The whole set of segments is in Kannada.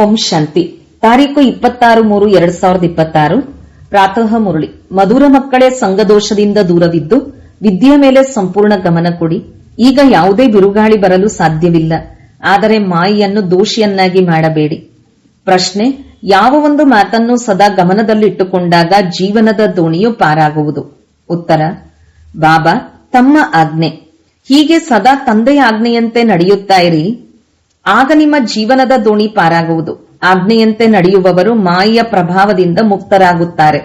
ಓಂ ಶಾಂತಿ. ತಾರೀಕು 26/3/2026. ಪ್ರಾತಃ ಮುರಳಿ. ಮಧುರ ಮಕ್ಕಳೇ, ಸಂಘದೋಷದಿಂದ ದೂರವಿದ್ದು ವಿದ್ಯೆಯ ಮೇಲೆ ಸಂಪೂರ್ಣ ಗಮನ ಕೊಡಿ. ಈಗ ಯಾವುದೇ ಬಿರುಗಾಳಿ ಬರಲು ಸಾಧ್ಯವಿಲ್ಲ, ಆದರೆ ಮಾಯೆಯನ್ನು ದೋಷಿಯನ್ನಾಗಿ ಮಾಡಬೇಡಿ. ಪ್ರಶ್ನೆ: ಯಾವ ಒಂದು ಮಾತನ್ನು ಸದಾ ಗಮನದಲ್ಲಿಟ್ಟುಕೊಂಡಾಗ ಜೀವನದ ದೋಣಿಯು ಪಾರಾಗುವುದು? ಉತ್ತರ: ಬಾಬಾ ತಮ್ಮ ಆಜ್ಞೆ. ಹೀಗೆ ಸದಾ ತಂದೆಯ ಆಜ್ಞೆಯಂತೆ ನಡೆಯುತ್ತಾ ಇರಿ, ಆಗ ನಿಮ್ಮ ಜೀವನದ ದೋಣಿ ಪಾರಾಗುವುದು. ಆಜ್ಞೆಯಂತೆ ನಡೆಯುವವರು ಮಾಯೆಯ ಪ್ರಭಾವದಿಂದ ಮುಕ್ತರಾಗುತ್ತಾರೆ.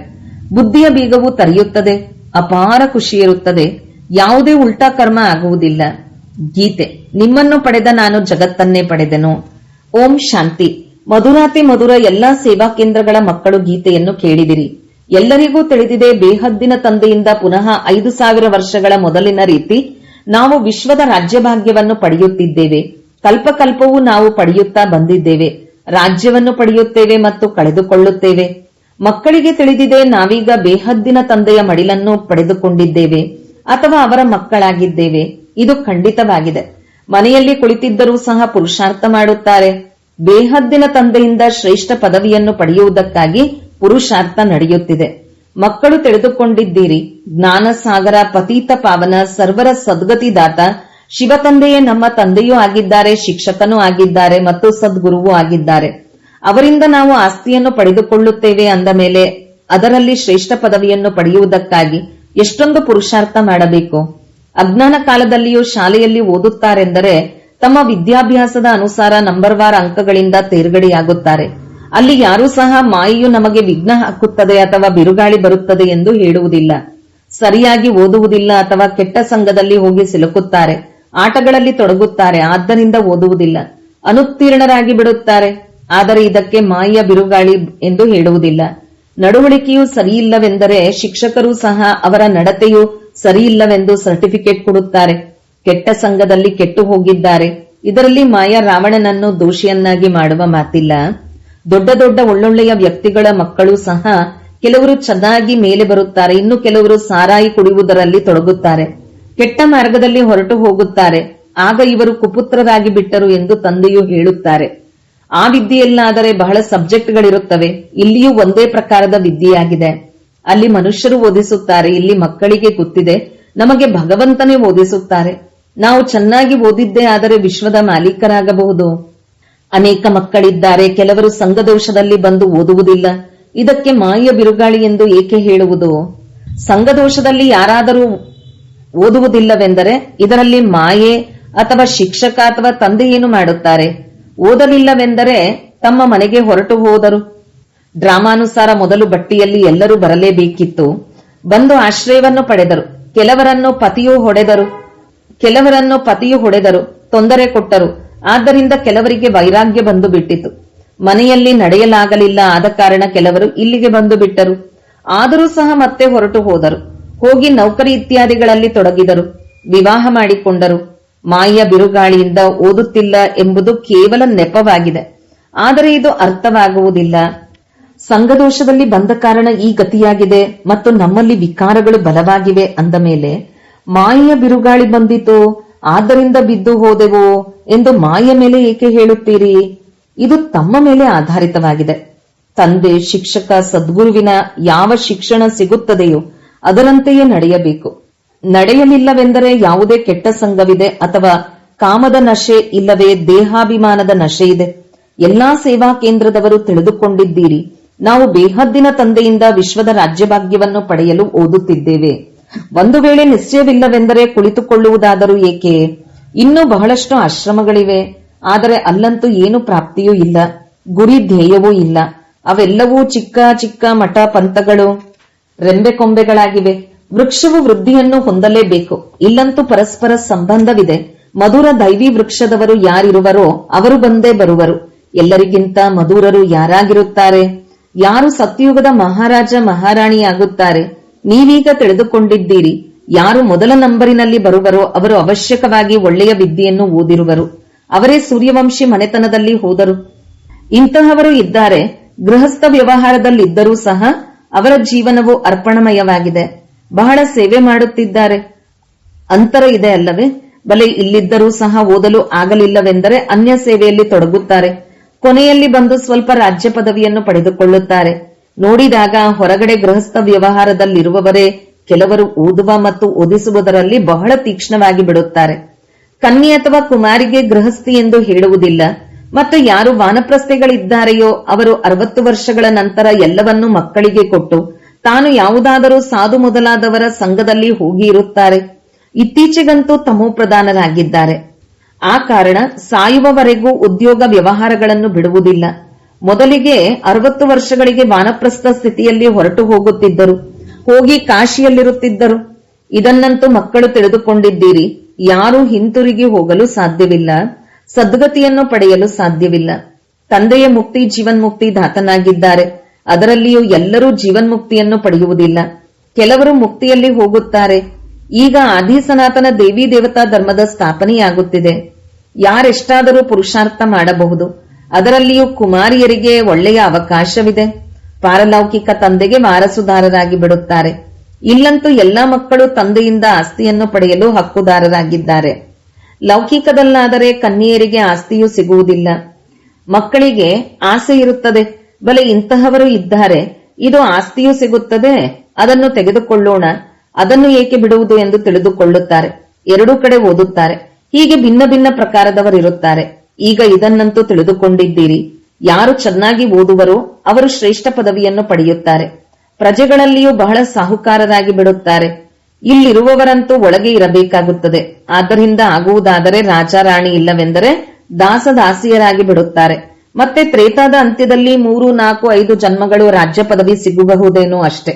ಬುದ್ಧಿಯ ಬೀಗವು ತೆರೆಯುತ್ತದೆ, ಅಪಾರ ಖುಷಿಯಿರುತ್ತದೆ, ಯಾವುದೇ ಉಲ್ಟಾ ಕರ್ಮ ಆಗುವುದಿಲ್ಲ. ಗೀತೆ: ನಿಮ್ಮನ್ನು ಪಡೆದ ನಾನು ಜಗತ್ತನ್ನೇ ಪಡೆದೆನು. ಓಂ ಶಾಂತಿ. ಮಧುರಾತಿ ಮಧುರ ಎಲ್ಲಾ ಸೇವಾ ಕೇಂದ್ರಗಳ ಮಕ್ಕಳು ಗೀತೆಯನ್ನು ಕೇಳಿದಿರಿ. ಎಲ್ಲರಿಗೂ ತಿಳಿದಿದೆ, ಬೇಹದ್ದಿನ ತಂದೆಯಿಂದ ಪುನಃ 5000 ವರ್ಷಗಳ ಮೊದಲಿನ ರೀತಿ ನಾವು ವಿಶ್ವದ ರಾಜ್ಯಭಾಗ್ಯವನ್ನು ಪಡೆಯುತ್ತಿದ್ದೇವೆ. ಕಲ್ಪಕಲ್ಪವೂ ನಾವು ಪಡೆಯುತ್ತಾ ಬಂದಿದ್ದೇವೆ. ರಾಜ್ಯವನ್ನು ಪಡೆಯುತ್ತೇವೆ ಮತ್ತು ಕಳೆದುಕೊಳ್ಳುತ್ತೇವೆ. ಮಕ್ಕಳಿಗೆ ತಿಳಿದಿದೆ, ನಾವೀಗ ಬೇಹದ್ದಿನ ತಂದೆಯ ಮಡಿಲನ್ನು ಪಡೆದುಕೊಂಡಿದ್ದೇವೆ ಅಥವಾ ಅವರ ಮಕ್ಕಳಾಗಿದ್ದೇವೆ. ಇದು ಖಂಡಿತವಾಗಿದೆ. ಮನೆಯಲ್ಲಿ ಕುಳಿತಿದ್ದರೂ ಸಹ ಪುರುಷಾರ್ಥ ಮಾಡುತ್ತಾರೆ. ಬೇಹದ್ದಿನ ತಂದೆಯಿಂದ ಶ್ರೇಷ್ಠ ಪದವಿಯನ್ನು ಪಡೆಯುವುದಕ್ಕಾಗಿ ಪುರುಷಾರ್ಥ ನಡೆಯುತ್ತಿದೆ. ಮಕ್ಕಳು ತಿಳಿದುಕೊಂಡಿದ್ದೀರಿ, ಜ್ಞಾನ ಸಾಗರ, ಪತೀತ ಪಾವನ, ಸರ್ವರ ಸದ್ಗತಿದಾತ ಶಿವತಂದೆಯೇ ನಮ್ಮ ತಂದೆಯೂ ಆಗಿದ್ದಾರೆ, ಶಿಕ್ಷಕನೂ ಆಗಿದ್ದಾರೆ ಮತ್ತು ಸದ್ಗುರುವೂ ಆಗಿದ್ದಾರೆ. ಅವರಿಂದ ನಾವು ಆಸ್ತಿಯನ್ನು ಪಡೆದುಕೊಳ್ಳುತ್ತೇವೆ ಅಂದ ಮೇಲೆ ಅದರಲ್ಲಿ ಶ್ರೇಷ್ಠ ಪದವಿಯನ್ನು ಪಡೆಯುವುದಕ್ಕಾಗಿ ಎಷ್ಟೊಂದು ಪುರುಷಾರ್ಥ ಮಾಡಬೇಕು. ಅಜ್ಞಾನ ಕಾಲದಲ್ಲಿಯೂ ಶಾಲೆಯಲ್ಲಿ ಓದುತ್ತಾರೆಂದರೆ ತಮ್ಮ ವಿದ್ಯಾಭ್ಯಾಸದ ಅನುಸಾರ ನಂಬರ್ವಾರ್ ಅಂಕಗಳಿಂದ ತೇರ್ಗಡೆಯಾಗುತ್ತಾರೆ. ಅಲ್ಲಿ ಯಾರೂ ಸಹ ಮಾಯೆಯು ನಮಗೆ ವಿಘ್ನ ಹಾಕುತ್ತದೆ ಅಥವಾ ಬಿರುಗಾಳಿ ಬರುತ್ತದೆ ಎಂದು ಹೇಳುವುದಿಲ್ಲ. ಸರಿಯಾಗಿ ಓದುವುದಿಲ್ಲ ಅಥವಾ ಕೆಟ್ಟ ಸಂಘದಲ್ಲಿ ಹೋಗಿ ಸಿಲುಕುತ್ತಾರೆ, ಆಟಗಳಲ್ಲಿ ತೊಡಗುತ್ತಾರೆ, ಆದ್ದರಿಂದ ಓದುವುದಿಲ್ಲ, ಅನುತ್ತೀರ್ಣರಾಗಿ ಬಿಡುತ್ತಾರೆ. ಆದರೆ ಇದಕ್ಕೆ ಮಾಯೆಯ ಬಿರುಗಾಳಿ ಎಂದು ಹೇಳುವುದಿಲ್ಲ. ನಡವಳಿಕೆಯೂ ಸರಿಯಿಲ್ಲವೆಂದರೆ ಶಿಕ್ಷಕರೂ ಸಹ ಅವರ ನಡತೆಯೂ ಸರಿಯಿಲ್ಲವೆಂದು ಸರ್ಟಿಫಿಕೇಟ್ ಕೊಡುತ್ತಾರೆ. ಕೆಟ್ಟ ಸಂಘದಲ್ಲಿ ಕೆಟ್ಟು ಹೋಗಿದ್ದಾರೆ. ಇದರಲ್ಲಿ ಮಾಯಾ ರಾವಣನನ್ನು ದೋಷಿಯನ್ನಾಗಿ ಮಾಡುವ ಮಾತಿಲ್ಲ. ದೊಡ್ಡ ದೊಡ್ಡ ಒಳ್ಳೊಳ್ಳೆಯ ವ್ಯಕ್ತಿಗಳ ಮಕ್ಕಳು ಸಹ ಕೆಲವರು ಚೆನ್ನಾಗಿ ಮೇಲೆ ಬರುತ್ತಾರೆ, ಇನ್ನು ಕೆಲವರು ಸಾರಾಯಿ ಕುಡಿಯುವುದರಲ್ಲಿ ತೊಡಗುತ್ತಾರೆ, ಕೆಟ್ಟ ಮಾರ್ಗದಲ್ಲಿ ಹೊರಟು ಹೋಗುತ್ತಾರೆ. ಆಗ ಇವರು ಕುಪುತ್ರರಾಗಿ ಬಿಟ್ಟರು ಎಂದು ತಂದೆಯು ಹೇಳುತ್ತಾರೆ. ಆ ವಿದ್ಯೆಯಲ್ಲಾದರೆ ಬಹಳ ಸಬ್ಜೆಕ್ಟ್ಗಳಿರುತ್ತವೆ. ಇಲ್ಲಿಯೂ ಒಂದೇ ಪ್ರಕಾರದ ವಿದ್ಯೆಯಾಗಿದೆ. ಅಲ್ಲಿ ಮನುಷ್ಯರು ಓದಿಸುತ್ತಾರೆ, ಇಲ್ಲಿ ಮಕ್ಕಳಿಗೆ ಗೊತ್ತಿದೆ ನಮಗೆ ಭಗವಂತನೇ ಓದಿಸುತ್ತಾರೆ. ನಾವು ಚೆನ್ನಾಗಿ ಓದಿದ್ದೇ ಆದರೆ ವಿಶ್ವದ ಮಾಲೀಕರಾಗಬಹುದು. ಅನೇಕ ಮಕ್ಕಳಿದ್ದಾರೆ, ಕೆಲವರು ಸಂಘದೋಷದಲ್ಲಿ ಬಂದು ಓದುವುದಿಲ್ಲ. ಇದಕ್ಕೆ ಮಾಯ ಬಿರುಗಾಳಿ ಎಂದು ಏಕೆ ಹೇಳುವುದು? ಸಂಘದೋಷದಲ್ಲಿ ಯಾರಾದರೂ ಓದುವುದಿಲ್ಲವೆಂದರೆ ಇದರಲ್ಲಿ ಮಾಯೆ ಅಥವಾ ಶಿಕ್ಷಕ ಅಥವಾ ತಂದೆ ಏನು ಮಾಡುತ್ತಾರೆ? ಓದಲಿಲ್ಲವೆಂದರೆ ತಮ್ಮ ಮನೆಗೆ ಹೊರಟು ಹೋದರು. ಡ್ರಾಮಾನುಸಾರ ಮೊದಲು ಬಟ್ಟಿಯಲ್ಲಿ ಎಲ್ಲರೂ ಬರಲೇಬೇಕಿತ್ತು. ಬಂದು ಆಶ್ರಯವನ್ನು ಪಡೆದರು. ಕೆಲವರನ್ನು ಪತಿಯು ಹೊಡೆದರು, ತೊಂದರೆ ಕೊಟ್ಟರು. ಆದ್ದರಿಂದ ಕೆಲವರಿಗೆ ವೈರಾಗ್ಯ ಬಂದು ಬಿಟ್ಟಿತು. ಮನೆಯಲ್ಲಿ ನಡೆಯಲಾಗಲಿಲ್ಲ, ಆದ ಕಾರಣ ಕೆಲವರು ಇಲ್ಲಿಗೆ ಬಂದು ಬಿಟ್ಟರು. ಆದರೂ ಸಹ ಮತ್ತೆ ಹೊರಟು ಹೋದರು. ಹೋಗಿ ನೌಕರಿ ಇತ್ಯಾದಿಗಳಲ್ಲಿ ತೊಡಗಿದರು, ವಿವಾಹ ಮಾಡಿಕೊಂಡರು. ಮಾಯ ಬಿರುಗಾಳಿಯಿಂದ ಓದುತ್ತಿಲ್ಲ ಎಂಬುದು ಕೇವಲ ನೆಪವಾಗಿದೆ, ಆದರೆ ಇದು ಅರ್ಥವಾಗುವುದಿಲ್ಲ. ಸಂಘದೋಷದಲ್ಲಿ ಬಂದ ಕಾರಣ ಈ ಗತಿಯಾಗಿದೆ ಮತ್ತು ನಮ್ಮಲ್ಲಿ ವಿಕಾರಗಳು ಬಲವಾಗಿವೆ ಅಂದ ಮೇಲೆ ಮಾಯೆಯ ಬಿರುಗಾಳಿ ಬಂದಿತು, ಆದ್ದರಿಂದ ಬಿದ್ದು ಹೋದೆವು ಎಂದು ಮಾಯ ಮೇಲೆ ಏಕೆ ಹೇಳುತ್ತೀರಿ? ಇದು ತಮ್ಮ ಮೇಲೆ ಆಧಾರಿತವಾಗಿದೆ. ತಂದೆ, ಶಿಕ್ಷಕ, ಸದ್ಗುರುವಿನ ಯಾವ ಶಿಕ್ಷಣ ಸಿಗುತ್ತದೆಯೋ ಅದರಂತೆಯೇ ನಡೆಯಬೇಕು. ನಡೆಯಲಿಲ್ಲವೆಂದರೆ ಯಾವುದೇ ಕೆಟ್ಟ ಸಂಘವಿದೆ ಅಥವಾ ಕಾಮದ ನಶೆ ಇಲ್ಲವೇ ದೇಹಾಭಿಮಾನದ ನಶೆ ಇದೆ. ಎಲ್ಲಾ ಸೇವಾ ಕೇಂದ್ರದವರು ತಿಳಿದುಕೊಂಡಿದ್ದೀರಿ, ನಾವು ಬೇಹದ್ದಿನ ತಂದೆಯಿಂದ ವಿಶ್ವದ ರಾಜ್ಯಭಾಗ್ಯವನ್ನು ಪಡೆಯಲು ಓದುತ್ತಿದ್ದೇವೆ. ಒಂದು ವೇಳೆ ನಿಶ್ಚಯವಿಲ್ಲವೆಂದರೆ ಕುಳಿತುಕೊಳ್ಳುವುದಾದರೂ ಏಕೆ? ಇನ್ನೂ ಬಹಳಷ್ಟು ಆಶ್ರಮಗಳಿವೆ, ಆದರೆ ಅಲ್ಲಂತೂ ಏನು ಪ್ರಾಪ್ತಿಯೂ ಇಲ್ಲ, ಗುರಿ ಧ್ಯೇಯವೂ ಇಲ್ಲ. ಅವೆಲ್ಲವೂ ಚಿಕ್ಕ ಚಿಕ್ಕ ಮಠ ಪಂಥಗಳು, ರೆಂಬೆಕೊಂಬೆಗಳಾಗಿವೆ. ವೃಕ್ಷವು ವೃದ್ಧಿಯನ್ನು ಹೊಂದಲೇಬೇಕು, ಇಲ್ಲಂತೂ ಪರಸ್ಪರ ಸಂಬಂಧವಿದೆ. ಮಧುರ ದೈವಿ ವೃಕ್ಷದವರು ಯಾರಿರುವರೋ ಅವರು ಬಂದೇ ಬರುವರು. ಎಲ್ಲರಿಗಿಂತ ಮಧುರರು ಯಾರಾಗಿರುತ್ತಾರೆ? ಯಾರು ಸತ್ಯುಗದ ಮಹಾರಾಜ ಮಹಾರಾಣಿಯಾಗುತ್ತಾರೆ? ನೀವೀಗ ತಿಳಿದುಕೊಂಡಿದ್ದೀರಿ. ಯಾರು ಮೊದಲ ನಂಬರಿನಲ್ಲಿ ಬರುವರೋ ಅವರು ಅವಶ್ಯಕವಾಗಿ ಒಳ್ಳೆಯ ವಿದ್ಯೆಯನ್ನು ಓದಿರುವರು. ಅವರೇ ಸೂರ್ಯವಂಶಿ ಮನೆತನದಲ್ಲಿ ಹೋದರು. ಇಂತಹವರು ಇದ್ದಾರೆ. ಗೃಹಸ್ಥ ವ್ಯವಹಾರದಲ್ಲಿದ್ದರೂ ಸಹ ಅವರ ಜೀವನವು ಅರ್ಪಣಮಯವಾಗಿದೆ. ಬಹಳ ಸೇವೆ ಮಾಡುತ್ತಿದ್ದಾರೆ. ಅಂತರ ಇದೆ ಅಲ್ಲವೇ? ಬಲೆ ಇಲ್ಲಿದ್ದರೂ ಸಹ ಓದಲು ಆಗಲಿಲ್ಲವೆಂದರೆ ಅನ್ಯ ಸೇವೆಯಲ್ಲಿ ತೊಡಗುತ್ತಾರೆ. ಕೊನೆಯಲ್ಲಿ ಬಂದು ಸ್ವಲ್ಪ ರಾಜ್ಯ ಪದವಿಯನ್ನು ಪಡೆದುಕೊಳ್ಳುತ್ತಾರೆ. ನೋಡಿದಾಗ ಹೊರಗಡೆ ಗೃಹಸ್ಥ ವ್ಯವಹಾರದಲ್ಲಿರುವವರೇ ಕೆಲವರು ಓದುವ ಮತ್ತು ಓದಿಸುವುದರಲ್ಲಿ ಬಹಳ ತೀಕ್ಷ್ಣವಾಗಿ ಬಿಡುತ್ತಾರೆ. ಕನ್ಯೆ ಅಥವಾ ಕುಮಾರಿಗೆ ಗೃಹಸ್ಥಿ ಎಂದು ಹೇಳುವುದಿಲ್ಲ. ಮತ್ತು ಯಾರು ವಾನಪ್ರಸ್ಥೆಗಳಿದ್ದಾರೆಯೋ ಅವರು 60 ವರ್ಷಗಳ ನಂತರ ಎಲ್ಲವನ್ನೂ ಮಕ್ಕಳಿಗೆ ಕೊಟ್ಟು ತಾನು ಯಾವುದಾದರೂ ಸಾಧು ಮೊದಲಾದವರ ಸಂಘದಲ್ಲಿ ಹೋಗಿ ಇರುತ್ತಾರೆ. ಇತ್ತೀಚೆಗಂತೂ ತಮೋಪ್ರಧಾನರಾಗಿದ್ದಾರೆ. ಆ ಕಾರಣ ಸಾಯುವವರೆಗೂ ಉದ್ಯೋಗ ವ್ಯವಹಾರಗಳನ್ನು ಬಿಡುವುದಿಲ್ಲ. ಮೊದಲಿಗೆ 60 ವರ್ಷಗಳಿಗೆ ವಾನಪ್ರಸ್ಥ ಸ್ಥಿತಿಯಲ್ಲಿ ಹೊರಟು ಹೋಗುತ್ತಿದ್ದರು, ಹೋಗಿ ಕಾಶಿಯಲ್ಲಿರುತ್ತಿದ್ದರು. ಇದನ್ನಂತೂ ಮಕ್ಕಳು ತಿಳಿದುಕೊಂಡಿದ್ದೀರಿ. ಯಾರೂ ಹಿಂತಿರುಗಿ ಹೋಗಲು ಸಾಧ್ಯವಿಲ್ಲ, ಸದ್ಗತಿಯನ್ನು ಪಡೆಯಲು ಸಾಧ್ಯವಿಲ್ಲ. ತಂದೆಯ ಮುಕ್ತಿ ಜೀವನ್ಮುಕ್ತಿ ದಾತನಾಗಿದ್ದಾರೆ. ಅದರಲ್ಲಿಯೂ ಎಲ್ಲರೂ ಜೀವನ್ಮುಕ್ತಿಯನ್ನು ಪಡೆಯುವುದಿಲ್ಲ. ಕೆಲವರು ಮುಕ್ತಿಯಲ್ಲಿ ಹೋಗುತ್ತಾರೆ. ಈಗ ಆದಿ ಸನಾತನ ದೇವಿ ದೇವತಾ ಧರ್ಮದ ಸ್ಥಾಪನೆಯಾಗುತ್ತಿದೆ. ಯಾರೆಷ್ಟಾದರೂ ಪುರುಷಾರ್ಥ ಮಾಡಬಹುದು. ಅದರಲ್ಲಿಯೂ ಕುಮಾರಿಯರಿಗೆ ಒಳ್ಳೆಯ ಅವಕಾಶವಿದೆ. ಪಾರಲೌಕಿಕ ತಂದೆಗೆ ವಾರಸುದಾರರಾಗಿ ಬಿಡುತ್ತಾರೆ. ಇಲ್ಲಂತೂ ಎಲ್ಲಾ ಮಕ್ಕಳು ತಂದೆಯಿಂದ ಆಸ್ತಿಯನ್ನು ಪಡೆಯಲು ಹಕ್ಕುದಾರರಾಗಿದ್ದಾರೆ. ಲೌಕಿಕದಲ್ಲಾದರೆ ಕನ್ಯೆಯರಿಗೆ ಆಸ್ತಿಯೂ ಸಿಗುವುದಿಲ್ಲ. ಮಕ್ಕಳಿಗೆ ಆಸೆ ಇರುತ್ತದೆ, ಬಲೆ ಇಂತಹವರು ಇದ್ದಾರೆ, ಇದು ಆಸ್ತಿಯೂ ಸಿಗುತ್ತದೆ, ಅದನ್ನು ತೆಗೆದುಕೊಳ್ಳೋಣ, ಅದನ್ನು ಏಕೆ ಬಿಡುವುದು ಎಂದು ತಿಳಿದುಕೊಳ್ಳುತ್ತಾರೆ. ಎರಡೂ ಕಡೆ ಓದುತ್ತಾರೆ. ಹೀಗೆ ಭಿನ್ನ ಭಿನ್ನ ಪ್ರಕಾರದವರಿರುತ್ತಾರೆ. ಈಗ ಇದನ್ನಂತೂ ತಿಳಿದುಕೊಂಡಿದ್ದೀರಿ. ಯಾರು ಚೆನ್ನಾಗಿ ಓದುವರೋ ಅವರು ಶ್ರೇಷ್ಠ ಪದವಿಯನ್ನು ಪಡೆಯುತ್ತಾರೆ. ಪ್ರಜೆಗಳಲ್ಲಿಯೂ ಬಹಳ ಸಾಹುಕಾರರಾಗಿ ಬಿಡುತ್ತಾರೆ. ಇಲ್ಲಿರುವವರಂತೂ ಒಳಗೆ ಇರಬೇಕಾಗುತ್ತದೆ. ಆದ್ದರಿಂದ ಆಗುವುದಾದರೆ ರಾಜ ರಾಣಿ, ಇಲ್ಲವೆಂದರೆ ದಾಸದಾಸಿಯರಾಗಿ ಬಿಡುತ್ತಾರೆ. ಮತ್ತೆ ತ್ರೇತಾದ ಅಂತ್ಯದಲ್ಲಿ 3, 4, 5 ಜನ್ಮಗಳು ರಾಜ್ಯ ಪದವಿ ಸಿಗಬಹುದೇನೋ ಅಷ್ಟೇ.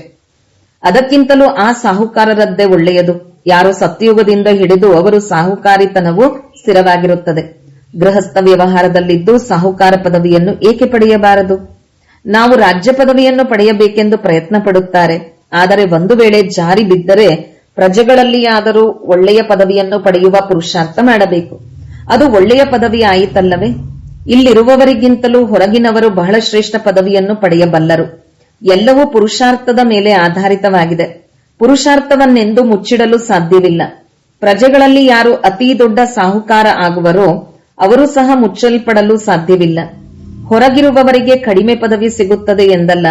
ಅದಕ್ಕಿಂತಲೂ ಆ ಸಾಹುಕಾರರದ್ದೇ ಒಳ್ಳೆಯದು. ಯಾರು ಸತ್ಯಯುಗದಿಂದ ಹಿಡಿದು ಅವರು ಸಾಹುಕಾರಿತನವು ಸ್ಥಿರವಾಗಿರುತ್ತದೆ. ಗೃಹಸ್ಥ ವ್ಯವಹಾರದಲ್ಲಿದ್ದು ಸಾಹುಕಾರ ಪದವಿಯನ್ನು ಏಕೆ ಪಡೆಯಬಾರದು? ನಾವು ರಾಜ್ಯ ಪದವಿಯನ್ನು ಪಡೆಯಬೇಕೆಂದು ಪ್ರಯತ್ನ ಪಡುತ್ತಾರೆ. ಆದರೆ ಒಂದು ವೇಳೆ ಜಾರಿ ಬಿದ್ದರೆ ಪ್ರಜೆಗಳಲ್ಲಿಯಾದರೂ ಒಳ್ಳೆಯ ಪದವಿಯನ್ನು ಪಡೆಯುವ ಪುರುಷಾರ್ಥ ಮಾಡಬೇಕು. ಅದು ಒಳ್ಳೆಯ ಪದವಿ ಆಯಿತಲ್ಲವೇ? ಇಲ್ಲಿರುವವರಿಗಿಂತಲೂ ಹೊರಗಿನವರು ಬಹಳ ಶ್ರೇಷ್ಠ ಪದವಿಯನ್ನು ಪಡೆಯಬಲ್ಲರು. ಎಲ್ಲವೂ ಪುರುಷಾರ್ಥದ ಮೇಲೆ ಆಧಾರಿತವಾಗಿದೆ. ಪುರುಷಾರ್ಥವನ್ನೆಂದು ಮುಚ್ಚಿಡಲು ಸಾಧ್ಯವಿಲ್ಲ. ಪ್ರಜೆಗಳಲ್ಲಿ ಯಾರು ಅತೀ ದೊಡ್ಡ ಸಾಹುಕಾರ ಆಗುವರೋ ಅವರು ಸಹ ಮುಚ್ಚಲ್ಪಡಲು ಸಾಧ್ಯವಿಲ್ಲ. ಹೊರಗಿರುವವರಿಗೆ ಕಡಿಮೆ ಪದವಿ ಸಿಗುತ್ತದೆ ಎಂದಲ್ಲ.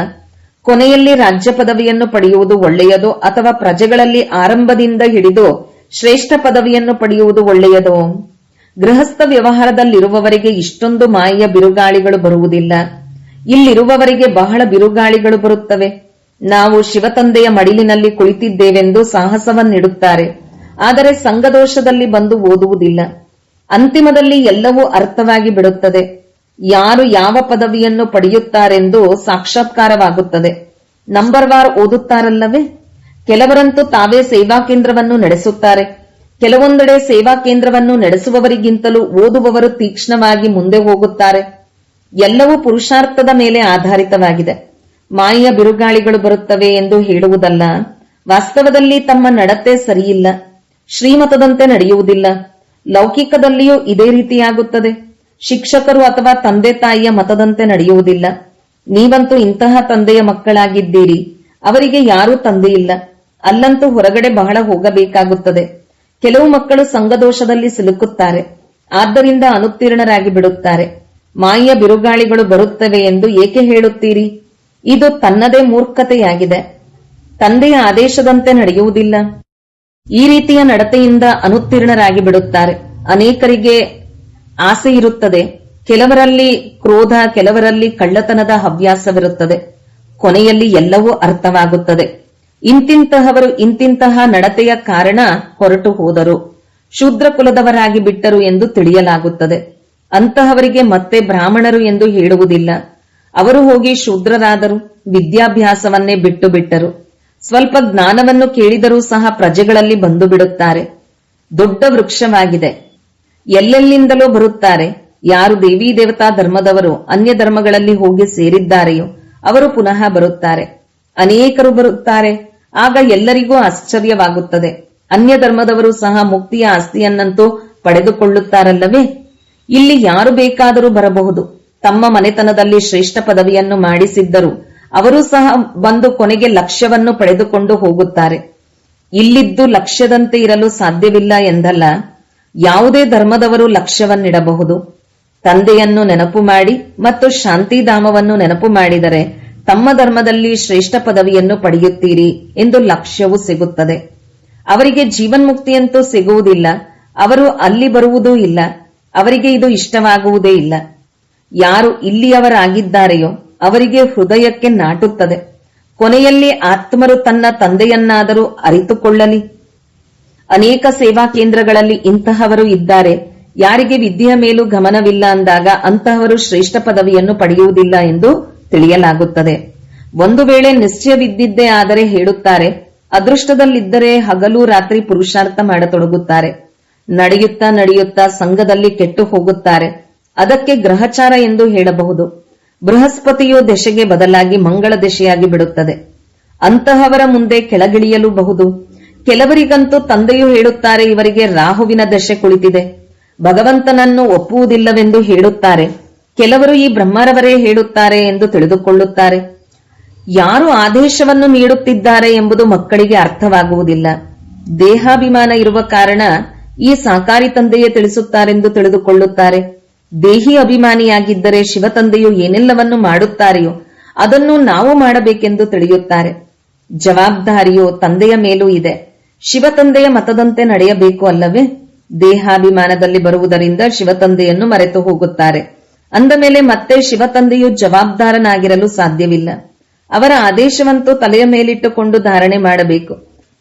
ಕೊನೆಯಲ್ಲಿ ರಾಜ್ಯ ಪದವಿಯನ್ನು ಪಡೆಯುವುದು ಒಳ್ಳೆಯದೋ ಅಥವಾ ಪ್ರಜೆಗಳಲ್ಲಿ ಆರಂಭದಿಂದ ಹಿಡಿದು ಶ್ರೇಷ್ಠ ಪದವಿಯನ್ನು ಪಡೆಯುವುದು ಒಳ್ಳೆಯದೋ? ಗೃಹಸ್ಥ ವ್ಯವಹಾರದಲ್ಲಿರುವವರಿಗೆ ಇಷ್ಟೊಂದು ಮಾಯೆಯ ಬಿರುಗಾಳಿಗಳು ಬರುವುದಿಲ್ಲ. ಇಲ್ಲಿರುವವರಿಗೆ ಬಹಳ ಬಿರುಗಾಳಿಗಳು ಬರುತ್ತವೆ. ನಾವು ಶಿವತಂದೆಯ ಮಡಿಲಿನಲ್ಲಿ ಕುಳಿತಿದ್ದೇವೆಂದು ಸಾಹಸವನ್ನಿಡುತ್ತಾರೆ. ಆದರೆ ಸಂಘದೋಷದಲ್ಲಿ ಬಂದು ಓದುವುದಿಲ್ಲ. ಅಂತಿಮದಲ್ಲಿ ಎಲ್ಲವೂ ಅರ್ಥವಾಗಿ ಬಿಡುತ್ತದೆ. ಯಾರು ಯಾವ ಪದವಿಯನ್ನು ಪಡೆಯುತ್ತಾರೆಂದು ಸಾಕ್ಷಾತ್ಕಾರವಾಗುತ್ತದೆ. ನಂಬರ್ವಾರ್ ಓದುತ್ತಾರಲ್ಲವೇ? ಕೆಲವರಂತೂ ತಾವೇ ಸೇವಾ ಕೇಂದ್ರವನ್ನು ನಡೆಸುತ್ತಾರೆ. ಕೆಲವೊಂದೆಡೆ ಸೇವಾ ಕೇಂದ್ರವನ್ನು ನಡೆಸುವವರಿಗಿಂತಲೂ ಓದುವವರು ತೀಕ್ಷ್ಣವಾಗಿ ಮುಂದೆ ಹೋಗುತ್ತಾರೆ. ಎಲ್ಲವೂ ಪುರುಷಾರ್ಥದ ಮೇಲೆ ಆಧಾರಿತವಾಗಿದೆ. ಮಾಯೆಯ ಬಿರುಗಾಳಿಗಳು ಬರುತ್ತವೆ ಎಂದು ಹೇಳುವುದಲ್ಲ. ವಾಸ್ತವದಲ್ಲಿ ತಮ್ಮ ನಡತೆ ಸರಿಯಿಲ್ಲ, ಶ್ರೀಮತದಂತೆ ನಡೆಯುವುದಿಲ್ಲ. ಲೌಕಿಕದಲ್ಲಿಯೂ ಇದೇ ರೀತಿಯಾಗುತ್ತದೆ. ಶಿಕ್ಷಕರು ಅಥವಾ ತಂದೆ ತಾಯಿಯ ಮತದಂತೆ ನಡೆಯುವುದಿಲ್ಲ. ನೀವಂತೂ ಇಂತಹ ತಂದೆಯ ಮಕ್ಕಳಾಗಿದ್ದೀರಿ. ಅವರಿಗೆ ಯಾರೂ ತಂದೆಯಿಲ್ಲ. ಅಲ್ಲಂತೂ ಹೊರಗಡೆ ಬಹಳ ಹೋಗಬೇಕಾಗುತ್ತದೆ. ಕೆಲವು ಮಕ್ಕಳು ಸಂಘದೋಷದಲ್ಲಿ ಸಿಲುಕುತ್ತಾರೆ. ಆದ್ದರಿಂದ ಅನುತ್ತೀರ್ಣರಾಗಿ ಬಿಡುತ್ತಾರೆ. ಮಾಯೆಯ ಬಿರುಗಾಳಿಗಳು ಬರುತ್ತವೆ ಎಂದು ಏಕೆ ಹೇಳುತ್ತೀರಿ? ಇದು ತನ್ನದೇ ಮೂರ್ಖತೆಯಾಗಿದೆ. ತಂದೆಯ ಆದೇಶದಂತೆ ನಡೆಯುವುದಿಲ್ಲ. ಈ ರೀತಿಯ ನಡತೆಯಿಂದ ಅನುತ್ತೀರ್ಣರಾಗಿ ಬಿಡುತ್ತಾರೆ. ಅನೇಕರಿಗೆ ಆಸೆ ಇರುತ್ತದೆ. ಕೆಲವರಲ್ಲಿ ಕ್ರೋಧ, ಕೆಲವರಲ್ಲಿ ಕಳ್ಳತನದ ಹವ್ಯಾಸವಿರುತ್ತದೆ. ಕೊನೆಯಲ್ಲಿ ಎಲ್ಲವೂ ಅರ್ಥವಾಗುತ್ತದೆ. ಇಂತಿಂತಹವರು ಇಂತಿಂತಹ ನಡತೆಯ ಕಾರಣ ಹೊರಟು ಹೋದರು, ಶೂದ್ರ ಕುಲದವರಾಗಿ ಬಿಟ್ಟರು ಎಂದು ತಿಳಿಯಲಾಗುತ್ತದೆ. ಅಂತಹವರಿಗೆ ಮತ್ತೆ ಬ್ರಾಹ್ಮಣರು ಎಂದು ಹೇಳುವುದಿಲ್ಲ. ಅವರು ಹೋಗಿ ಶೂದ್ರರಾದರು, ವಿದ್ಯಾಭ್ಯಾಸವನ್ನೇ ಬಿಟ್ಟು ಬಿಟ್ಟರು. ಸ್ವಲ್ಪ ಜ್ಞಾನವನ್ನು ಕೇಳಿದರೂ ಸಹ ಪ್ರಜೆಗಳಲ್ಲಿ ಬಂದು ಬಿಡುತ್ತಾರೆ. ದೊಡ್ಡ ವೃಕ್ಷವಾಗಿದೆ. ಎಲ್ಲೆಲ್ಲಿಂದಲೂ ಬರುತ್ತಾರೆ. ಯಾರು ದೇವಿ ದೇವತಾ ಧರ್ಮದವರು ಅನ್ಯ ಧರ್ಮಗಳಲ್ಲಿ ಹೋಗಿ ಸೇರಿದ್ದಾರೆಯೋ ಅವರು ಪುನಃ ಬರುತ್ತಾರೆ. ಅನೇಕರು ಬರುತ್ತಾರೆ. ಆಗ ಎಲ್ಲರಿಗೂ ಆಶ್ಚರ್ಯವಾಗುತ್ತದೆ. ಅನ್ಯ ಧರ್ಮದವರು ಸಹ ಮುಕ್ತಿಯ ಆಸ್ತಿಯನ್ನಂತೂ ಪಡೆದುಕೊಳ್ಳುತ್ತಾರಲ್ಲವೇ? ಇಲ್ಲಿ ಯಾರು ಬೇಕಾದರೂ ಬರಬಹುದು. ತಮ್ಮ ಮನೆತನದಲ್ಲಿ ಶ್ರೇಷ್ಠ ಪದವಿಯನ್ನು ಮಾಡಿಸಿದ್ದರು ಅವರೂ ಸಹ ಬಂದು ಕೊನೆಗೆ ಲಕ್ಷ್ಯವನ್ನು ಪಡೆದುಕೊಂಡು ಹೋಗುತ್ತಾರೆ. ಇಲ್ಲಿದ್ದು ಲಕ್ಷ್ಯದಂತೆ ಇರಲು ಸಾಧ್ಯವಿಲ್ಲ ಎಂದಲ್ಲ. ಯಾವುದೇ ಧರ್ಮದವರು ಲಕ್ಷ್ಯವನ್ನಿಡಬಹುದು. ತಂದೆಯನ್ನು ನೆನಪು ಮಾಡಿ ಮತ್ತು ಶಾಂತಿಧಾಮವನ್ನು ನೆನಪು ಮಾಡಿದರೆ ತಮ್ಮ ಧರ್ಮದಲ್ಲಿ ಶ್ರೇಷ್ಠ ಪದವಿಯನ್ನು ಪಡೆಯುತ್ತೀರಿ ಎಂದು ಲಕ್ಷ್ಯವು ಸಿಗುತ್ತದೆ. ಅವರಿಗೆ ಜೀವನ್ಮುಕ್ತಿಯಂತೂ ಸಿಗುವುದಿಲ್ಲ. ಅವರು ಅಲ್ಲಿ ಬರುವುದೂ ಇಲ್ಲ. ಅವರಿಗೆ ಇದು ಇಷ್ಟವಾಗುವುದೇ ಇಲ್ಲ. ಯಾರು ಇಲ್ಲಿಯವರಾಗಿದ್ದಾರೆಯೋ ಅವರಿಗೆ ಹೃದಯಕ್ಕೆ ನಾಟುತ್ತದೆ. ಕೊನೆಯಲ್ಲಿ ಆತ್ಮರು ತನ್ನ ತಂದೆಯನ್ನಾದರೂ ಅರಿತುಕೊಳ್ಳಲಿ. ಅನೇಕ ಸೇವಾ ಕೇಂದ್ರಗಳಲ್ಲಿ ಇಂತಹವರು ಇದ್ದಾರೆ. ಯಾರಿಗೆ ವಿದ್ಯೆಯ ಮೇಲೂ ಗಮನವಿಲ್ಲ ಅಂದಾಗ ಅಂತಹವರು ಶ್ರೇಷ್ಠ ಪದವಿಯನ್ನು ಪಡೆಯುವುದಿಲ್ಲ ಎಂದು ತಿಳಿಯಲಾಗುತ್ತದೆ. ಒಂದು ವೇಳೆ ನಿಶ್ಚಯವಿದ್ದಿದ್ದೇ ಆದರೆ ಹೇಳುತ್ತಾರೆ, ಅದೃಷ್ಟದಲ್ಲಿದ್ದರೆ ಹಗಲು ರಾತ್ರಿ ಪುರುಷಾರ್ಥ ಮಾಡತೊಡಗುತ್ತಾರೆ. ನಡೆಯುತ್ತಾ ನಡೆಯುತ್ತಾ ಸಂಘದಲ್ಲಿ ಕೆಟ್ಟು ಹೋಗುತ್ತಾರೆ. ಅದಕ್ಕೆ ಗ್ರಹಚಾರ ಎಂದು ಹೇಳಬಹುದು. ಬೃಹಸ್ಪತಿಯು ದೆಶೆಗೆ ಬದಲಾಗಿ ಮಂಗಳ ದೆಶೆಯಾಗಿ ಬಿಡುತ್ತದೆ. ಅಂತಹವರ ಮುಂದೆ ಕೆಳಗಿಳಿಯಲೂಬಹುದು. ಕೆಲವರಿಗಂತೂ ತಂದೆಯು ಹೇಳುತ್ತಾರೆ, ಇವರಿಗೆ ರಾಹುವಿನ ದೆಶೆ ಕುಳಿತಿದೆ, ಭಗವಂತನನ್ನು ಒಪ್ಪುವುದಿಲ್ಲವೆಂದು ಹೇಳುತ್ತಾರೆ. ಕೆಲವರು ಈ ಬ್ರಹ್ಮರವರೇ ಹೇಳುತ್ತಾರೆ ಎಂದು ತಿಳಿದುಕೊಳ್ಳುತ್ತಾರೆ. ಯಾರು ಆದೇಶವನ್ನು ನೀಡುತ್ತಿದ್ದಾರೆ ಎಂಬುದು ಮಕ್ಕಳಿಗೆ ಅರ್ಥವಾಗುವುದಿಲ್ಲ. ದೇಹಾಭಿಮಾನ ಇರುವ ಕಾರಣ ಈ ಸಾಕಾರಿ ತಂದೆಯೇ ತಿಳಿಸುತ್ತಾರೆಂದು ತಿಳಿದುಕೊಳ್ಳುತ್ತಾರೆ. ದೇಹಿ ಅಭಿಮಾನಿಯಾಗಿದ್ದರೆ ಶಿವತಂದೆಯು ಏನೆಲ್ಲವನ್ನು ಮಾಡುತ್ತಾರೆಯೋ ಅದನ್ನು ನಾವು ಮಾಡಬೇಕೆಂದು ತಿಳಿಯುತ್ತಾರೆ. ಜವಾಬ್ದಾರಿಯು ತಂದೆಯ ಮೇಲೂ ಇದೆ. ಶಿವತಂದೆಯ ಮತದಂತೆ ನಡೆಯಬೇಕು ಅಲ್ಲವೇ? ದೇಹಾಭಿಮಾನದಲ್ಲಿ ಬರುವುದರಿಂದ ಶಿವತಂದೆಯನ್ನು ಮರೆತು ಹೋಗುತ್ತಾರೆ. ಅಂದ ಮೇಲೆ ಮತ್ತೆ ಶಿವತಂದೆಯು ಜವಾಬ್ದಾರನಾಗಿರಲು ಸಾಧ್ಯವಿಲ್ಲ. ಅವರ ಆದೇಶವಂತೂ ತಲೆಯ ಮೇಲಿಟ್ಟುಕೊಂಡು ಧಾರಣೆ ಮಾಡಬೇಕು.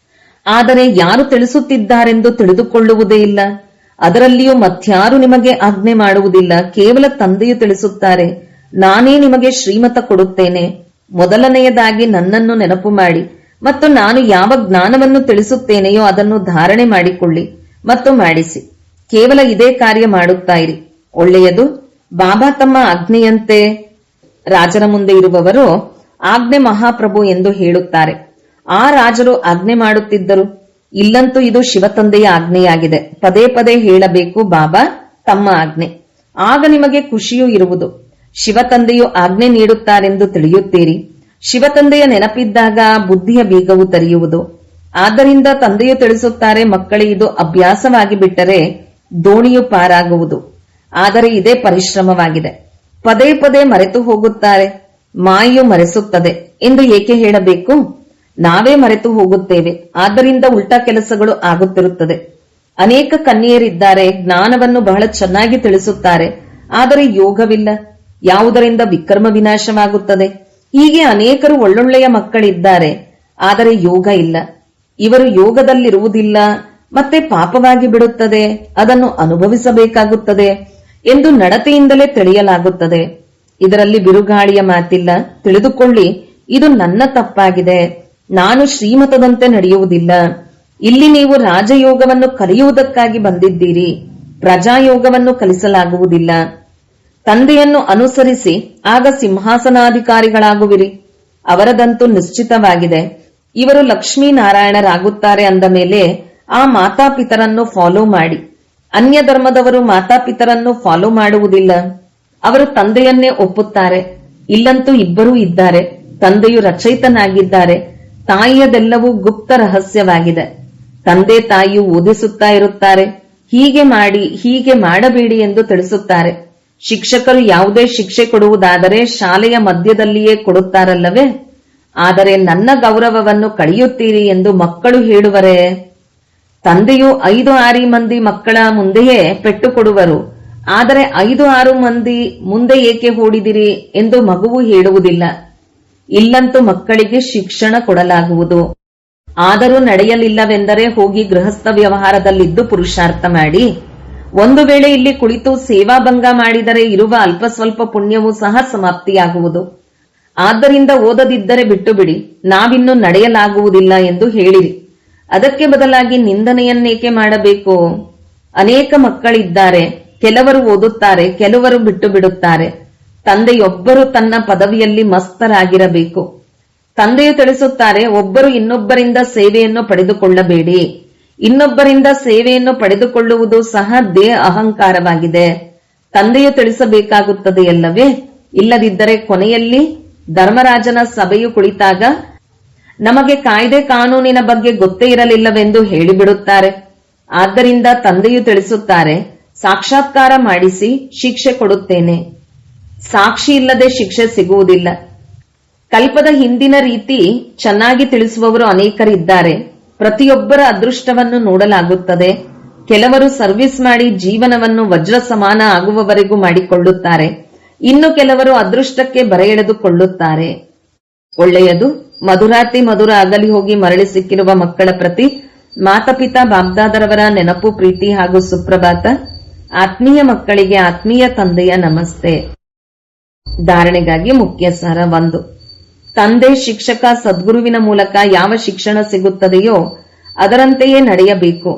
ಆದರೆ ಯಾರು ತಿಳಿಸುತ್ತಿದ್ದಾರೆಂದು ತಿಳಿದುಕೊಳ್ಳುವುದೇ ಇಲ್ಲ. ಅದರಲ್ಲಿಯೂ ಮತ್ಯಾರು ನಿಮಗೆ ಆಜ್ಞೆ ಮಾಡುವುದಿಲ್ಲ. ಕೇವಲ ತಂದೆಯು ತಿಳಿಸುತ್ತಾರೆ, ನಾನೇ ನಿಮಗೆ ಶ್ರೀಮತ ಕೊಡುತ್ತೇನೆ. ಮೊದಲನೆಯದಾಗಿ ನನ್ನನ್ನು ನೆನಪು ಮಾಡಿ ಮತ್ತು ನಾನು ಯಾವ ಜ್ಞಾನವನ್ನು ತಿಳಿಸುತ್ತೇನೆಯೋ ಅದನ್ನು ಧಾರಣೆ ಮಾಡಿಕೊಳ್ಳಿ ಮತ್ತು ಮಾಡಿಸಿ. ಕೇವಲ ಇದೇ ಕಾರ್ಯ ಮಾಡುತ್ತಾ ಇರಿ. ಒಳ್ಳೆಯದು. ಬಾಬಾ ತಮ್ಮ ಆಜ್ಞೆಯಂತೆ ರಾಜರ ಮುಂದೆ ಇರುವವರು ಆಜ್ಞೆ ಮಹಾಪ್ರಭು ಎಂದು ಹೇಳುತ್ತಾರೆ. ಆ ರಾಜರು ಆಜ್ಞೆ ಮಾಡುತ್ತಿದ್ದರು. ಇಲ್ಲಂತೂ ಇದು ಶಿವತಂದೆಯ ಆಜ್ಞೆಯಾಗಿದೆ. ಪದೇ ಪದೇ ಹೇಳಬೇಕು, ಬಾಬಾ ತಮ್ಮ ಆಜ್ಞೆ. ಆಗ ನಿಮಗೆ ಖುಷಿಯೂ ಇರುವುದು. ಶಿವತಂದೆಯು ಆಜ್ಞೆ ನೀಡುತ್ತಾರೆಂದು ತಿಳಿಯುತ್ತೀರಿ. ಶಿವತಂದೆಯ ನೆನಪಿದ್ದಾಗ ಬುದ್ಧಿಯ ಬೀಗವು ತೆರೆಯುವುದು. ಆದ್ದರಿಂದ ತಂದೆಯು ತಿಳಿಸುತ್ತಾರೆ, ಮಕ್ಕಳೇ, ಇದು ಅಭ್ಯಾಸವಾಗಿ ಬಿಟ್ಟರೆ ದೋಣಿಯು ಪಾರಾಗುವುದು. ಆದರೆ ಇದೇ ಪರಿಶ್ರಮವಾಗಿದೆ. ಪದೇ ಪದೇ ಮರೆತು ಹೋಗುತ್ತಾರೆ. ಮಾಯೆಯು ಮರೆಸುತ್ತದೆ ಎಂದು ಏಕೆ ಹೇಳಬೇಕು? ನಾವೇ ಮರೆತು ಹೋಗುತ್ತೇವೆ. ಆದ್ದರಿಂದ ಉಲ್ಟಾ ಕೆಲಸಗಳು ಆಗುತ್ತಿರುತ್ತದೆ. ಅನೇಕ ಕನ್ಯೆಯರಿದ್ದಾರೆ, ಜ್ಞಾನವನ್ನು ಬಹಳ ಚೆನ್ನಾಗಿ ತಿಳಿಸುತ್ತಾರೆ, ಆದರೆ ಯೋಗವಿಲ್ಲ. ಯಾವುದರಿಂದ ವಿಕರ್ಮ ವಿನಾಶವಾಗುತ್ತದೆ. ಹೀಗೆ ಅನೇಕರು ಒಳ್ಳೊಳ್ಳೆಯ ಮಕ್ಕಳಿದ್ದಾರೆ, ಆದರೆ ಯೋಗ ಇಲ್ಲ. ಇವರು ಯೋಗದಲ್ಲಿರುವುದಿಲ್ಲ, ಮತ್ತೆ ಪಾಪವಾಗಿ ಬಿಡುತ್ತದೆ, ಅದನ್ನು ಅನುಭವಿಸಬೇಕಾಗುತ್ತದೆ ಎಂದು ನಡತೆಯಿಂದಲೇ ತಿಳಿಯಲಾಗುತ್ತದೆ. ಇದರಲ್ಲಿ ಬಿರುಗಾಳಿಯ ಮಾತಿಲ್ಲ. ತಿಳಿದುಕೊಳ್ಳಿ, ಇದು ನನ್ನ ತಪ್ಪಾಗಿದೆ. ನಾನು ಶ್ರೀಮತದಂತೆ ನಡೆಯುವುದಿಲ್ಲ. ಇಲ್ಲಿ ನೀವು ರಾಜಯೋಗವನ್ನು ಕಲಿಯುವುದಕ್ಕಾಗಿ ಬಂದಿದ್ದೀರಿ. ಪ್ರಜಾಯೋಗವನ್ನು ಕಲಿಸಲಾಗುವುದಿಲ್ಲ. ತಂದೆಯನ್ನು ಅನುಸರಿಸಿ, ಆಗ ಸಿಂಹಾಸನಾಧಿಕಾರಿಗಳಾಗುವಿರಿ. ಅವರದಂತೂ ನಿಶ್ಚಿತವಾಗಿದೆ. ಇವರು ಲಕ್ಷ್ಮೀನಾರಾಯಣರಾಗುತ್ತಾರೆ ಅಂದ ಮೇಲೆ ಆ ಮಾತಾಪಿತರನ್ನು ಫಾಲೋ ಮಾಡಿ. ಅನ್ಯ ಧರ್ಮದವರು ಮಾತಾಪಿತರನ್ನು ಫಾಲೋ ಮಾಡುವುದಿಲ್ಲ. ಅವರು ತಂದೆಯನ್ನೇ ಒಪ್ಪುತ್ತಾರೆ. ಇಲ್ಲಂತೂ ಇಬ್ಬರೂ ಇದ್ದಾರೆ. ತಂದೆಯು ರಚಯಿತನಾಗಿದ್ದಾರೆ. ತಾಯಿಯದೆಲ್ಲವೂ ಗುಪ್ತ ರಹಸ್ಯವಾಗಿದೆ. ತಂದೆ ತಾಯಿಯು ಓದಿಸುತ್ತಾ ಇರುತ್ತಾರೆ, ಹೀಗೆ ಮಾಡಿ, ಹೀಗೆ ಮಾಡಬೇಡಿ ಎಂದು ತಿಳಿಸುತ್ತಾರೆ. ಶಿಕ್ಷಕರು ಯಾವುದೇ ಶಿಕ್ಷೆ ಕೊಡುವುದಾದರೆ ಶಾಲೆಯ ಮಧ್ಯದಲ್ಲಿಯೇ ಕೊಡುತ್ತಾರಲ್ಲವೇ? ಆದರೆ ನನ್ನ ಗೌರವವನ್ನು ಕಳೆಯುತ್ತೀರಿ ಎಂದು ಮಕ್ಕಳು ಹೇಳುವರೇ? ತಂದೆಯು 5-6 ಮಂದಿ ಮಕ್ಕಳ ಮುಂದೆಯೇ ಪೆಟ್ಟು ಕೊಡುವರು. ಆದರೆ 5-6 ಮಂದಿ ಮುಂದೆ ಏಕೆ ಹೂಡಿದಿರಿ ಎಂದು ಮಗುವು ಹೇಳುವುದಿಲ್ಲ. ಇಲ್ಲಂತೂ ಮಕ್ಕಳಿಗೆ ಶಿಕ್ಷಣ ಕೊಡಲಾಗುವುದು. ಆದರೂ ನಡೆಯಲಿಲ್ಲವೆಂದರೆ ಹೋಗಿ ಗೃಹಸ್ಥ ವ್ಯವಹಾರದಲ್ಲಿದ್ದು ಪುರುಷಾರ್ಥ ಮಾಡಿ. ಒಂದು ವೇಳೆ ಇಲ್ಲಿ ಕುಳಿತು ಸೇವಾಭಂಗ ಮಾಡಿದರೆ ಇರುವ ಅಲ್ಪ ಸ್ವಲ್ಪ ಪುಣ್ಯವೂ ಸಹ ಸಮಾಪ್ತಿಯಾಗುವುದು. ಆದ್ದರಿಂದ ಓದದಿದ್ದರೆ ಬಿಟ್ಟು ಬಿಡಿ, ನಾವಿನ್ನು ನಡೆಯಲಾಗುವುದಿಲ್ಲ ಎಂದು ಹೇಳಿರಿ. ಅದಕ್ಕೆ ಬದಲಾಗಿ ನಿಂದನೆಯನ್ನೇಕೆ ಮಾಡಬೇಕು? ಅನೇಕ ಮಕ್ಕಳಿದ್ದಾರೆ. ಕೆಲವರು ಓದುತ್ತಾರೆ, ಕೆಲವರು ಬಿಟ್ಟು ಬಿಡುತ್ತಾರೆ. ತಂದೆಯೊಬ್ಬರು ತನ್ನ ಪದವಿಯಲ್ಲಿ ಮಸ್ತರಾಗಿರಬೇಕು. ತಂದೆಯು ತಿಳಿಸುತ್ತಾರೆ, ಒಬ್ಬರು ಇನ್ನೊಬ್ಬರಿಂದ ಸೇವೆಯನ್ನು ಪಡೆದುಕೊಳ್ಳಬೇಡಿ. ಇನ್ನೊಬ್ಬರಿಂದ ಸೇವೆಯನ್ನು ಪಡೆದುಕೊಳ್ಳುವುದು ಸಹ ಅಹಂಕಾರವಾಗಿದೆ. ತಂದೆಯು ತಿಳಿಸಬೇಕಾಗುತ್ತದೆಯಲ್ಲವೇ? ಇಲ್ಲದಿದ್ದರೆ ಕೊನೆಯಲ್ಲಿ ಧರ್ಮರಾಜನ ಸಭೆಯು ಕುಳಿತಾಗ ನಮಗೆ ಕಾಯ್ದೆ ಕಾನೂನಿನ ಬಗ್ಗೆ ಗೊತ್ತೇ ಇರಲಿಲ್ಲವೆಂದು ಹೇಳಿಬಿಡುತ್ತಾರೆ. ಆದ್ದರಿಂದ ತಂದೆಯು ತಿಳಿಸುತ್ತಾರೆ, ಸಾಕ್ಷಾತ್ಕಾರ ಮಾಡಿಸಿ ಶಿಕ್ಷೆ ಕೊಡುತ್ತೇನೆ. ಸಾಕ್ಷಿ ಇಲ್ಲದೆ ಶಿಕ್ಷೆ ಸಿಗುವುದಿಲ್ಲ. ಕಲ್ಪದ ಹಿಂದಿನ ರೀತಿ ಚೆನ್ನಾಗಿ ತಿಳಿಸುವವರು ಅನೇಕರಿದ್ದಾರೆ. ಪ್ರತಿಯೊಬ್ಬರ ಅದೃಷ್ಟವನ್ನು ನೋಡಲಾಗುತ್ತದೆ. ಕೆಲವರು ಸರ್ವಿಸ್ ಮಾಡಿ ಜೀವನವನ್ನು ವಜ್ರ ಸಮಾನ ಆಗುವವರೆಗೂ ಮಾಡಿಕೊಳ್ಳುತ್ತಾರೆ. ಇನ್ನು ಕೆಲವರು ಅದೃಷ್ಟಕ್ಕೆ ಬರೆ ಎಳೆದುಕೊಳ್ಳುತ್ತಾರೆ. ಒಳ್ಳೆಯದು. ಮಧುರಾತಿ ಮಧುರ ಅಗಲಿ ಹೋಗಿ ಮರಳಿ ಸಿಕ್ಕಿರುವ ಮಕ್ಕಳ ಪ್ರತಿ ಮಾತಾಪಿತಾ ಬಾಬ್ದಾದರವರ ನೆನಪು, ಪ್ರೀತಿ ಹಾಗೂ ಸುಪ್ರಭಾತ. ಆತ್ಮೀಯ ಮಕ್ಕಳಿಗೆ ಆತ್ಮೀಯ ತಂದೆಯ ನಮಸ್ತೆ. ಧಾರಣೆಗಾಗಿ ಮುಖ್ಯ ಸಾರ 1. ತಂದೆ, ಶಿಕ್ಷಕ, ಸದ್ಗುರುವಿನ ಮೂಲಕ ಯಾವ ಶಿಕ್ಷಣ ಸಿಗುತ್ತದೆಯೋ ಅದರಂತೆಯೇ ನಡೆಯಬೇಕು.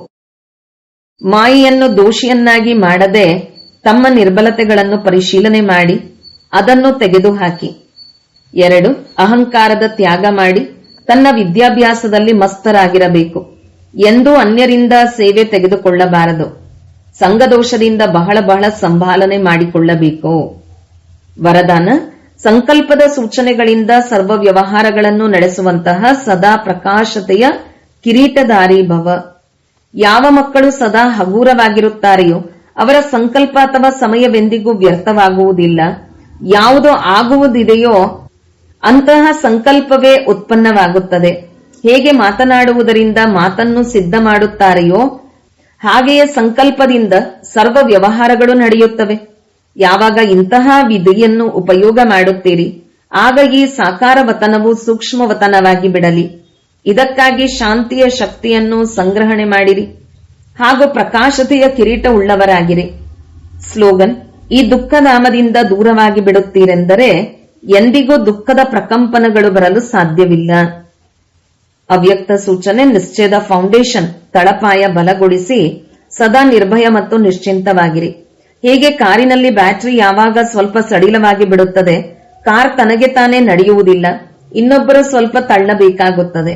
ಮಾಯೆಯನ್ನು ದೋಷಿಯನ್ನಾಗಿ ಮಾಡದೆ ತಮ್ಮ ನಿರ್ಬಲತೆಗಳನ್ನು ಪರಿಶೀಲನೆ ಮಾಡಿ ಅದನ್ನು ತೆಗೆದುಹಾಕಿ. 2. ಅಹಂಕಾರದ ತ್ಯಾಗ ಮಾಡಿ ತನ್ನ ವಿದ್ಯಾಭ್ಯಾಸದಲ್ಲಿ ಮಸ್ತರಾಗಿರಬೇಕು. ಎಂದೂ ಅನ್ಯರಿಂದ ಸೇವೆ ತೆಗೆದುಕೊಳ್ಳಬಾರದು. ಸಂಘದೋಷದಿಂದ ಬಹಳ ಸಂಭಾಲನೆ ಮಾಡಿಕೊಳ್ಳಬೇಕು. ವರದಾನ: ಸಂಕಲ್ಪದ ಸೂಚನೆಗಳಿಂದ ಸರ್ವ ವ್ಯವಹಾರಗಳನ್ನು ನಡೆಸುವಂತಹ ಸದಾ ಪ್ರಕಾಶತೆಯ ಕಿರೀಟಧಾರಿ ಭವ. ಯಾವ ಮಕ್ಕಳು ಸದಾ ಹಗೂರವಾಗಿರುತ್ತಾರೆಯೋ ಅವರ ಸಂಕಲ್ಪ ಅಥವಾ ಸಮಯವೆಂದಿಗೂ ವ್ಯರ್ಥವಾಗುವುದಿಲ್ಲ. ಯಾವುದೋ ಆಗುವುದಿದೆಯೋ ಅಂತಹ ಸಂಕಲ್ಪವೇ ಉತ್ಪನ್ನವಾಗುತ್ತದೆ. ಹೇಗೆ ಮಾತನಾಡುವುದರಿಂದ ಮಾತನ್ನು ಸಿದ್ಧ ಮಾಡುತ್ತಾರೆಯೋ ಹಾಗೆಯೇ ಸಂಕಲ್ಪದಿಂದ ಸರ್ವ ವ್ಯವಹಾರಗಳು ನಡೆಯುತ್ತವೆ. ಯಾವಾಗ ಇಂತಹ ವಿಧಿಯನ್ನು ಉಪಯೋಗ ಮಾಡುತ್ತೀರಿ ಆಗ ಈ ಸಾಕಾರ ವತನವು ಸೂಕ್ಷ್ಮ ವತನವಾಗಿ ಬಿಡಲಿ. ಇದಕ್ಕಾಗಿ ಶಾಂತಿಯ ಶಕ್ತಿಯನ್ನು ಸಂಗ್ರಹಣೆ ಮಾಡಿರಿ ಹಾಗೂ ಪ್ರಕಾಶತೆಯ ಕಿರೀಟ ಉಳ್ಳವರಾಗಿರಿ. ಸ್ಲೋಗನ್: ಈ ದುಃಖಧಾಮದಿಂದ ದೂರವಾಗಿ ಬಿಡುತ್ತೀರೆಂದರೆ ಎಂದಿಗೂ ದುಃಖದ ಪ್ರಕಂಪನಗಳು ಬರಲು ಸಾಧ್ಯವಿಲ್ಲ. ಅವ್ಯಕ್ತ ಸೂಚನೆ: ನಿಶ್ಚಯದ ಫೌಂಡೇಶನ್ ತಳಪಾಯ ಬಲಗೊಳಿಸಿ ಸದಾ ನಿರ್ಭಯ ಮತ್ತು ನಿಶ್ಚಿಂತವಾಗಿರಿ. ಹೇಗೆ ಕಾರಿನಲ್ಲಿ ಬ್ಯಾಟರಿ ಯಾವಾಗ ಸ್ವಲ್ಪ ಸಡಿಲವಾಗಿ ಬಿಡುತ್ತದೆ, ಕಾರ್ ತನಗೆ ತಾನೇ ನಡೆಯುವುದಿಲ್ಲ, ಇನ್ನೊಬ್ಬರು ಸ್ವಲ್ಪ ತಳ್ಳಬೇಕಾಗುತ್ತದೆ.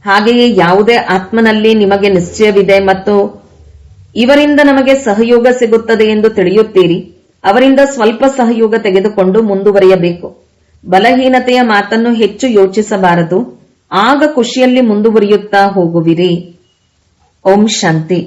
ಹಾಗೆಯೇ ಯಾವುದೇ ಆತ್ಮನಲ್ಲಿ ನಿಮಗೆ ನಿಶ್ಚಯವಿದೆ ಮತ್ತು ಇವರಿಂದ ನಮಗೆ ಸಹಯೋಗ ಸಿಗುತ್ತದೆ ಎಂದು ತಿಳಿಯುತ್ತೀರಿ, ಅವರಿಂದ ಸ್ವಲ್ಪ ಸಹಯೋಗ ತೆಗೆದುಕೊಂಡು ಮುಂದುವರಿಯಬೇಕು. ಬಲಹೀನತೆಯ ಮಾತನ್ನು ಹೆಚ್ಚು ಯೋಚಿಸಬಾರದು. ಆಗ ಖುಷಿಯಲ್ಲಿ ಮುಂದುವರಿಯುತ್ತಾ ಹೋಗುವಿರಿ. ಓಂ ಶಾಂತಿ.